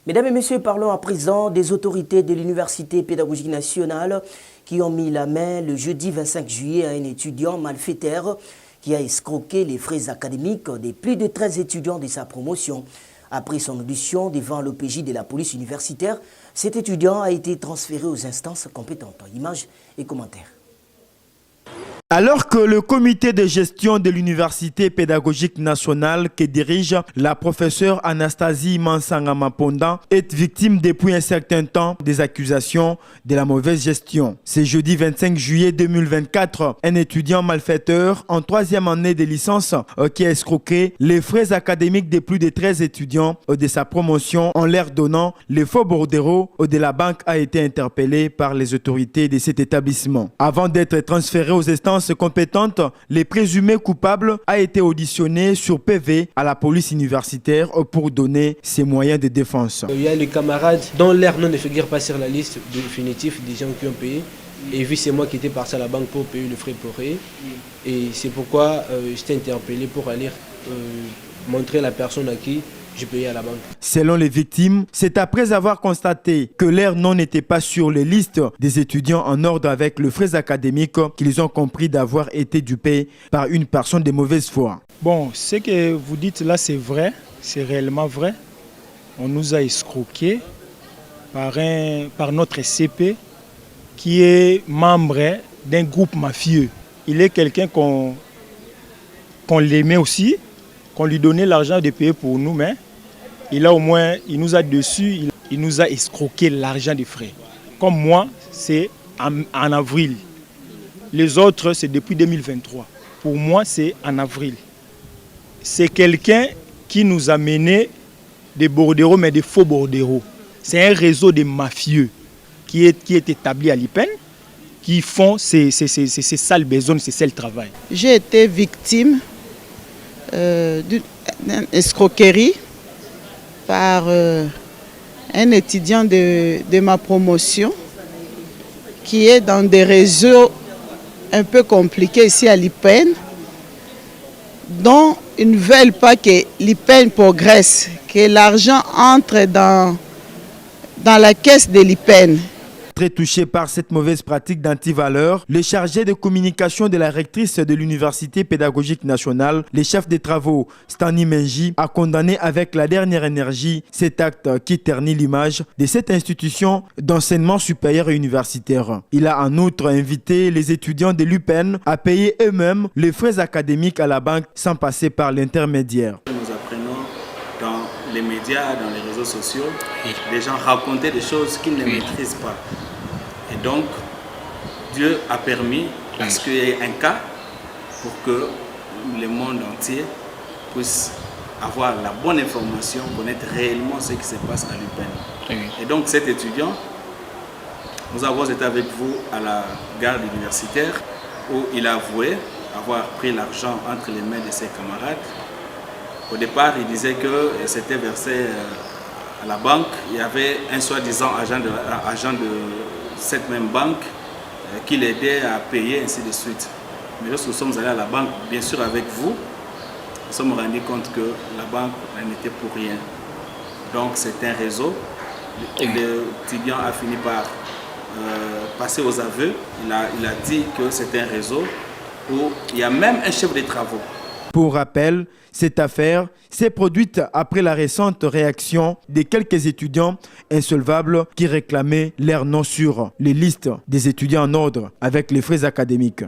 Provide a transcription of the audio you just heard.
Mesdames et messieurs, parlons à présent des autorités de l'Université pédagogique nationale qui ont mis la main le jeudi 25 juillet à un étudiant malfaiteur qui a escroqué les frais académiques des plus de 13 étudiants de sa promotion. Après son audition devant l'OPJ de la police universitaire, cet étudiant a été transféré aux instances compétentes. Images et commentaires. Alors que le comité de gestion de l'Université pédagogique nationale que dirige la professeure Anastasie Mansanga Maponda est victime depuis un certain temps des accusations de la mauvaise gestion. C'est jeudi 25 juillet 2024, un étudiant malfaiteur en 3e année de licence qui a escroqué les frais académiques de plus de 13 étudiants de sa promotion en leur donnant les faux bordereaux de la banque a été interpellé par les autorités de cet établissement. Avant d'être transféré aux instances compétentes, les présumés coupables a été auditionné sur PV à la police universitaire pour donner ses moyens de défense. Il y a les camarades dont leur nom ne figure pas sur la liste définitive des gens qui ont payé. Et vu c'est moi qui étais parti à la banque pour payer le frais pour eux. Et c'est pourquoi j'étais interpellé pour aller montrer la personne à qui j'ai payé à la banque. Selon les victimes, c'est après avoir constaté que leur nom n'était pas sur les listes des étudiants en ordre avec le frais académique qu'ils ont compris d'avoir été dupés par une personne de mauvaise foi. Bon, ce que vous dites là, c'est vrai, c'est réellement vrai. On nous a escroqués par notre CP qui est membre d'un groupe mafieux. Il est quelqu'un qu'on l'aimait aussi, qu'on lui donnait l'argent de payer pour nous, mais il nous a dessus, il nous a escroqué l'argent des frais. Comme moi, c'est en avril. Les autres, c'est depuis 2023. Pour moi, c'est en avril. C'est quelqu'un qui nous a mené des bordereaux, mais des faux bordereaux. C'est un réseau de mafieux qui est établi à l'IPEN, qui font ces sales besognes, ces sales travail. J'ai été victime d'une escroquerie par un étudiant de ma promotion qui est dans des réseaux un peu compliqués ici à l'IPEN, dont ils ne veulent pas que l'IPEN progresse, que l'argent entre dans la caisse de l'IPEN. Très touché par cette mauvaise pratique d'antivaleur, le chargé de communication de la rectrice de l'Université pédagogique nationale, le chef des travaux Stani Menji, a condamné avec la dernière énergie cet acte qui ternit l'image de cette institution d'enseignement supérieur et universitaire. Il a en outre invité les étudiants de l'UPEN à payer eux-mêmes les frais académiques à la banque sans passer par l'intermédiaire. Nous apprenons dans les médias, dans les réseaux sociaux, les gens racontaient des choses qu'ils ne maîtrisent pas. Et donc, Dieu a permis à ce qu'il y ait un cas pour que le monde entier puisse avoir la bonne information, connaître réellement ce qui se passe à l'UPEN. Et donc cet étudiant, nous avons été avec vous à la gare universitaire où il a avoué avoir pris l'argent entre les mains de ses camarades. Au départ, il disait que c'était versé à la banque. Il y avait un soi-disant agent de cette même banque qui l'aidait à payer, ainsi de suite. Mais lorsque nous sommes allés à la banque, bien sûr avec vous, nous sommes rendus compte que la banque n'était pour rien. Donc c'est un réseau. L'étudiant a fini par passer aux aveux. Il a dit que c'est un réseau où il y a même un chef de travaux. Pour rappel, cette affaire s'est produite après la récente réaction de quelques étudiants insolvables qui réclamaient leur nom sur les listes des étudiants en ordre avec les frais académiques.